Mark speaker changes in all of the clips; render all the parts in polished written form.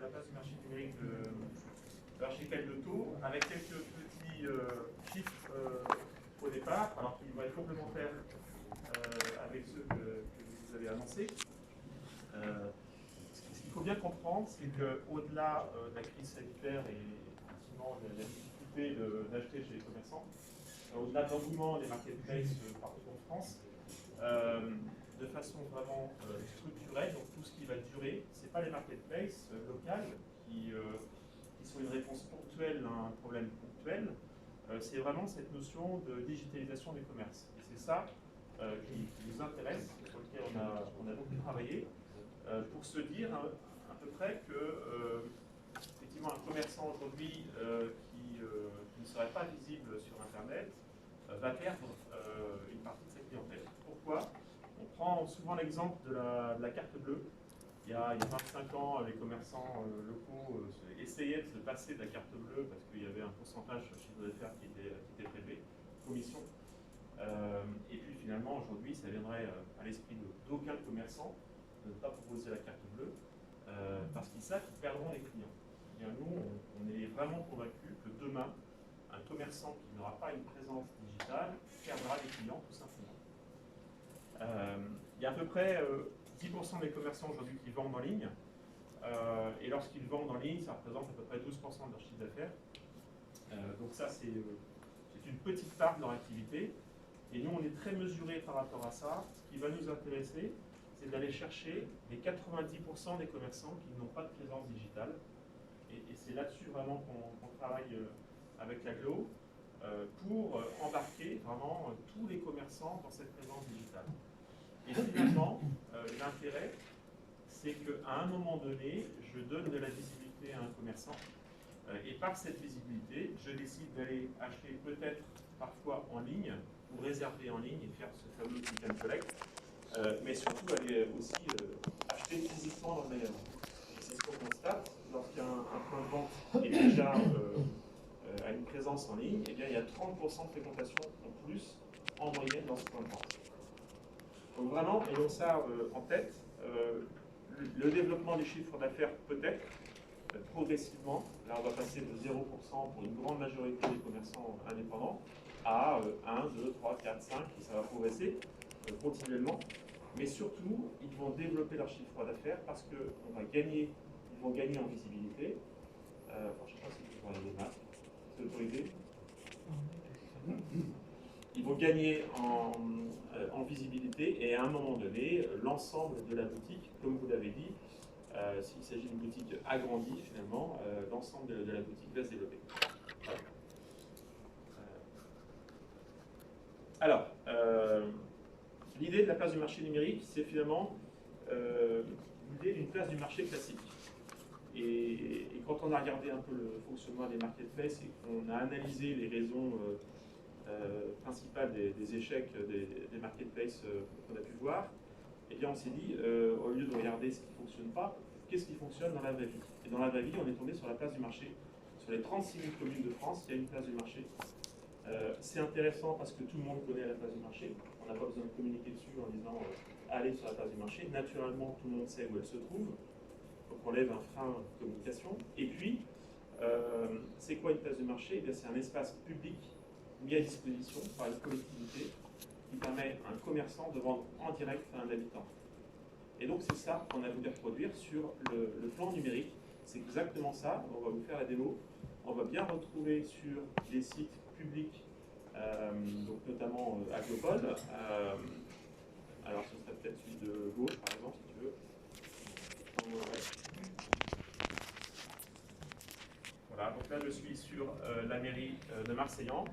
Speaker 1: la place du marché numérique de l'archipel de Thau, avec quelques petits chiffres au départ, alors qu'ils vont être complémentaires avec ceux que vous avez annoncés. Ce qu'il faut bien comprendre, c'est qu'au-delà de la crise sanitaire et effectivement de la difficulté d'acheter chez les commerçants, au-delà de l'engouement des marketplaces partout en France, de façon vraiment structurelle, donc tout ce qui va durer, ce n'est pas les marketplaces locales qui sont une réponse ponctuelle à un problème ponctuel, c'est vraiment cette notion de digitalisation du commerce. Et c'est ça qui nous intéresse, sur lequel on a beaucoup travaillé, pour se dire à peu près que effectivement un commerçant aujourd'hui qui ne serait pas visible sur Internet va perdre une partie de sa clientèle. Pourquoi? On prend souvent l'exemple de la carte bleue. Il y a 25 ans, les commerçants locaux essayaient de se passer de la carte bleue parce qu'il y avait un pourcentage sur le chiffre d'affaires qui était prélevé, commission. Et puis finalement, aujourd'hui, ça viendrait à l'esprit d'aucun commerçant de ne pas proposer la carte bleue parce qu'ils savent qu'ils perdront les clients. Et bien, nous, on est vraiment convaincus que demain, un commerçant qui n'aura pas une présence digitale perdra des clients tout simplement. Il y a à peu près 10% des commerçants aujourd'hui qui vendent en ligne. Et lorsqu'ils vendent en ligne, ça représente à peu près 12% de leur chiffre d'affaires. Donc ça, c'est une petite part de leur activité. Et nous, on est très mesurés par rapport à ça. Ce qui va nous intéresser, c'est d'aller chercher les 90% des commerçants qui n'ont pas de présence digitale. Et c'est là-dessus vraiment qu'on travaille avec l'Aglo pour embarquer vraiment tous les commerçants dans cette présence digitale. Et finalement, l'intérêt, c'est qu'à un moment donné, je donne de la visibilité à un commerçant et par cette visibilité, je décide d'aller acheter peut-être parfois en ligne ou réserver en ligne et faire ce fameux click and collect, mais surtout aller aussi acheter physiquement dans le magasin. C'est ce qu'on constate lorsqu'un point de vente est déjà à une présence en ligne, eh bien, il y a 30% de fréquentation en plus en moyenne dans ce point de vente. Donc vraiment, ayons ça en tête. Le développement des chiffres d'affaires peut-être, progressivement, là on va passer de 0% pour une grande majorité des commerçants indépendants à 1, 2, 3, 4, 5, et ça va progresser continuellement. Mais surtout, ils vont développer leur chiffre d'affaires parce qu'ils vont gagner en visibilité. Je ne sais pas si je vais aller là. C'est autorisé. Ils vont gagner en visibilité et à un moment donné, l'ensemble de la boutique, comme vous l'avez dit, s'il s'agit d'une boutique agrandie finalement, l'ensemble de la boutique va se développer. Voilà. Alors, l'idée de la place du marché numérique, c'est finalement l'idée d'une place du marché classique. Et quand on a regardé un peu le fonctionnement des marketplaces et qu'on a analysé les raisons principales des échecs des marketplaces qu'on a pu voir, eh bien on s'est dit, au lieu de regarder ce qui ne fonctionne pas, qu'est-ce qui fonctionne dans la vraie vie? Et dans la vraie vie, on est tombé sur la place du marché. Sur les 36 000 communes de France, il y a une place du marché. C'est intéressant parce que tout le monde connaît la place du marché. On n'a pas besoin de communiquer dessus en disant allez sur la place du marché. Naturellement, tout le monde sait où elle se trouve. Donc on lève un frein de communication. Et puis, c'est quoi une place du marché? Eh bien, c'est un espace public mis à disposition par une collectivité qui permet à un commerçant de vendre en direct à un habitant. Et donc c'est ça qu'on a voulu reproduire sur le plan numérique. C'est exactement ça. On va vous faire la démo. On va bien retrouver sur les sites publics, donc notamment Aglopod. Alors ce serait peut-être celui de gauche par exemple, si tu veux. Voilà, donc là je suis sur la mairie de Marseillan.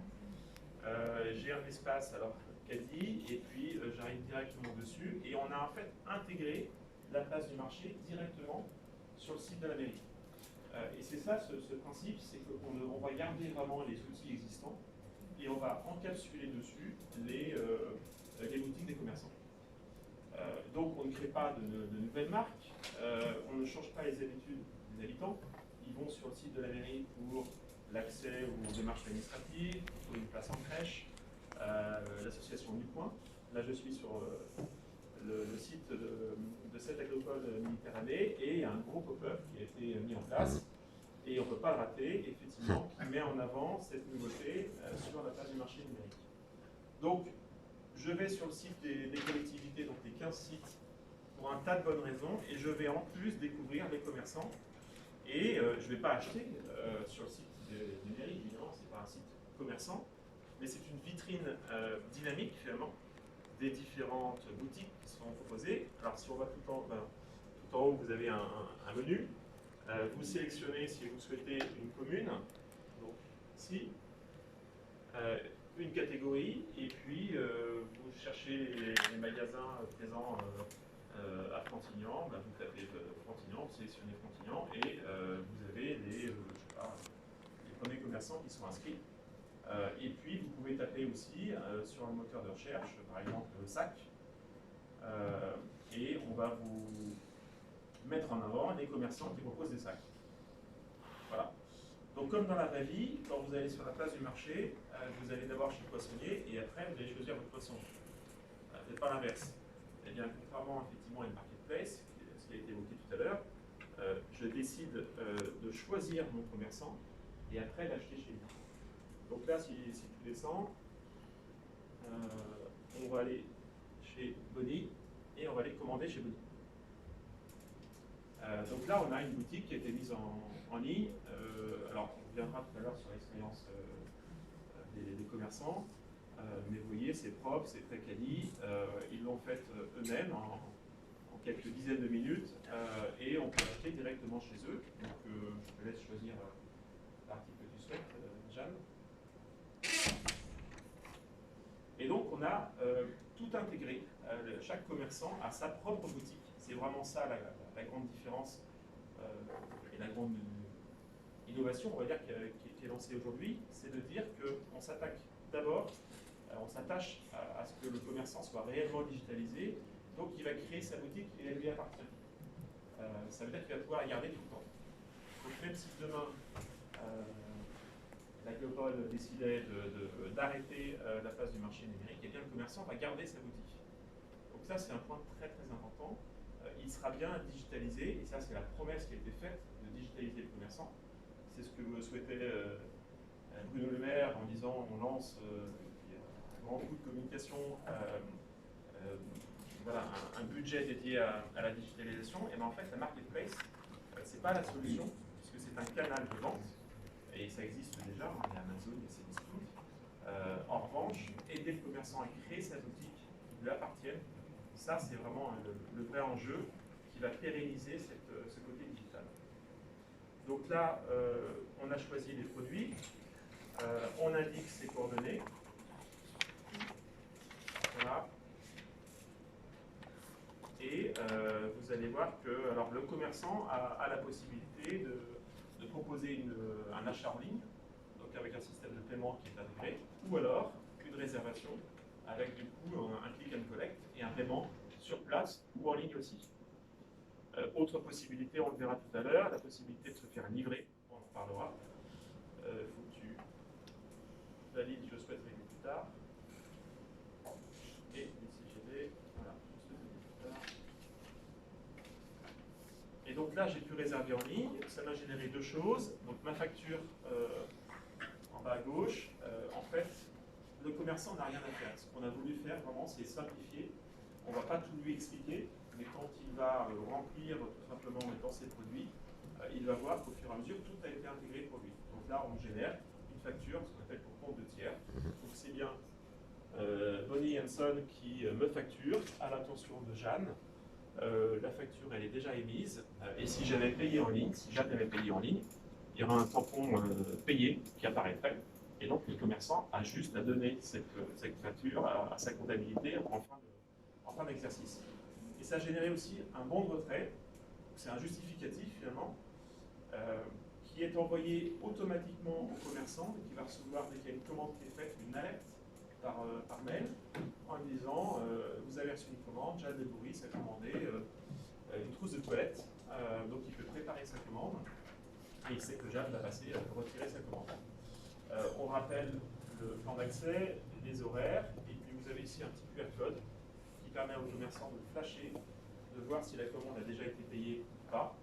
Speaker 1: J'ai un espace alors quasi, et puis j'arrive directement dessus, et on a en fait intégré la place du marché directement sur le site de la mairie. Et c'est ça ce principe, c'est qu'on va garder vraiment les outils existants, et on va encapsuler dessus les boutiques des commerçants. Donc on ne crée pas de nouvelles marques, on ne change pas les habitudes des habitants. Ils vont sur le site de la mairie pour l'accès aux démarches administratives, pour une place en crèche, l'association du coin. Là je suis sur le site de cette agropole Méditerranée, et il y a un gros pop-up qui a été mis en place, et on ne peut pas le rater, effectivement, qui met en avant cette nouveauté sur la page du marché numérique. Donc, je vais sur le site des collectivités, donc les 15 sites, pour un tas de bonnes raisons, et je vais en plus découvrir les commerçants. Et je ne vais pas acheter sur le site des mairies, évidemment, ce n'est pas un site commerçant, mais c'est une vitrine dynamique, finalement, des différentes boutiques qui sont proposées. Alors, si on va tout en haut, vous avez un menu. Vous sélectionnez, si vous souhaitez, une commune, donc ici, une catégorie, et puis vous cherchez les magasins présents à Frontignan, vous tapez Frontignan, vous sélectionnez Frontignan, et vous avez les premiers commerçants qui sont inscrits. Et puis vous pouvez taper aussi sur un moteur de recherche, par exemple SAC, et on va vous mettre en avant les commerçants qui proposent des sacs. Voilà. Donc comme dans la vraie vie, quand vous allez sur la place du marché, vous allez d'abord chez le poissonnier et après vous allez choisir votre poisson. Peut-être pas l'inverse. Eh bien, contrairement effectivement à une marketplace, ce qui a été évoqué tout à l'heure, je décide de choisir mon commerçant et après l'acheter chez lui. Donc là, si tu descends, on va aller chez Bonnie et on va aller commander chez Bonnie. Donc là, on a une boutique qui a été mise en ligne. Alors, on reviendra tout à l'heure sur l'expérience des commerçants. Mais vous voyez, c'est propre, c'est très quali. Ils l'ont fait eux-mêmes en quelques dizaines de minutes. Et on peut acheter directement chez eux. Donc, je te laisse choisir l'article que tu souhaites, Jeanne. Et donc, on a tout intégré. Chaque commerçant a sa propre boutique. C'est vraiment ça la grande différence et la grande innovation, on va dire, qui est lancée aujourd'hui. C'est de dire qu'on s'attaque d'abord, on s'attache à ce que le commerçant soit réellement digitalisé, donc il va créer sa boutique et elle lui appartient. Ça veut dire qu'il va pouvoir la garder tout le temps. Donc même si demain, l'agropole décidait d'arrêter la place du marché numérique, eh bien le commerçant va garder sa boutique. Donc ça, c'est un point très très important. Il sera bien digitalisé, et ça c'est la promesse qui a été faite de digitaliser le commerçant. C'est ce que souhaitait Bruno Le Maire en disant on lance un grand coup de communication, voilà, un budget dédié à la digitalisation. Et bien en fait la marketplace, c'est pas la solution, puisque c'est un canal de vente, et ça existe déjà, il y a Amazon, il y a Cdiscount. En revanche, aider le commerçant à créer sa boutique qui lui appartienne, ça, c'est vraiment le vrai enjeu qui va pérenniser ce côté digital. Donc là, on a choisi les produits, on indique ses coordonnées. Voilà. Et vous allez voir que alors, le commerçant a la possibilité de proposer un achat en ligne, donc avec un système de paiement qui est intégré, ou alors une réservation avec du coup un click and collect et un paiement sur place ou en ligne aussi. Autre possibilité, on le verra tout à l'heure, la possibilité de se faire livrer, on en parlera. Il faut que tu valides, je souhaite régler plus tard. Et ici j'ai voilà, je souhaite régler plus tard. Et donc là, j'ai pu réserver en ligne, ça m'a généré deux choses. Donc ma facture en bas à gauche, en fait, le commerçant n'a rien à faire. Ce qu'on a voulu faire vraiment, c'est simplifier. On ne va pas tout lui expliquer, mais quand il va remplir tout simplement en mettant ses produits, il va voir qu'au fur et à mesure, tout a été intégré pour lui. Donc là, on génère une facture, ce qu'on appelle pour compte de tiers. Donc c'est bien Bonnie Hanson qui me facture à l'attention de Jeanne. La facture, elle est déjà émise. Et si j'avais payé en ligne, si Jeanne avait payé en ligne, il y aura un tampon payé qui apparaîtrait. Et donc, le commerçant a juste à donner cette facture à sa comptabilité en fin d'exercice. Et ça a généré aussi un bon de retrait, c'est un justificatif finalement, qui est envoyé automatiquement au commerçant et qui va recevoir, dès qu'il y a une commande qui est faite, une alerte par mail en lui disant vous avez reçu une commande, Jeanne Delbourys a commandé une trousse de toilette, donc il peut préparer sa commande et il sait que Jeanne va passer retirer sa commande. On rappelle le plan d'accès, les horaires, et puis vous avez ici un petit QR code qui permet aux commerçants de flasher, de voir si la commande a déjà été payée ou pas,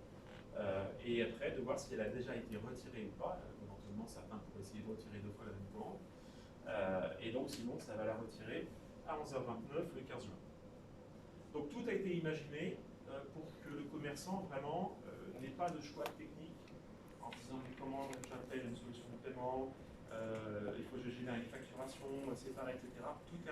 Speaker 1: et après de voir si elle a déjà été retirée ou pas. Éventuellement, certains pourraient essayer de retirer 2 fois la même commande. Et donc sinon, ça va la retirer à 11h29 le 15 juin. Donc tout a été imaginé pour que le commerçant vraiment n'ait pas de choix technique en disant mais comment j'intègre une solution de paiement, il faut que je génère une facturation séparée, etc. Tout est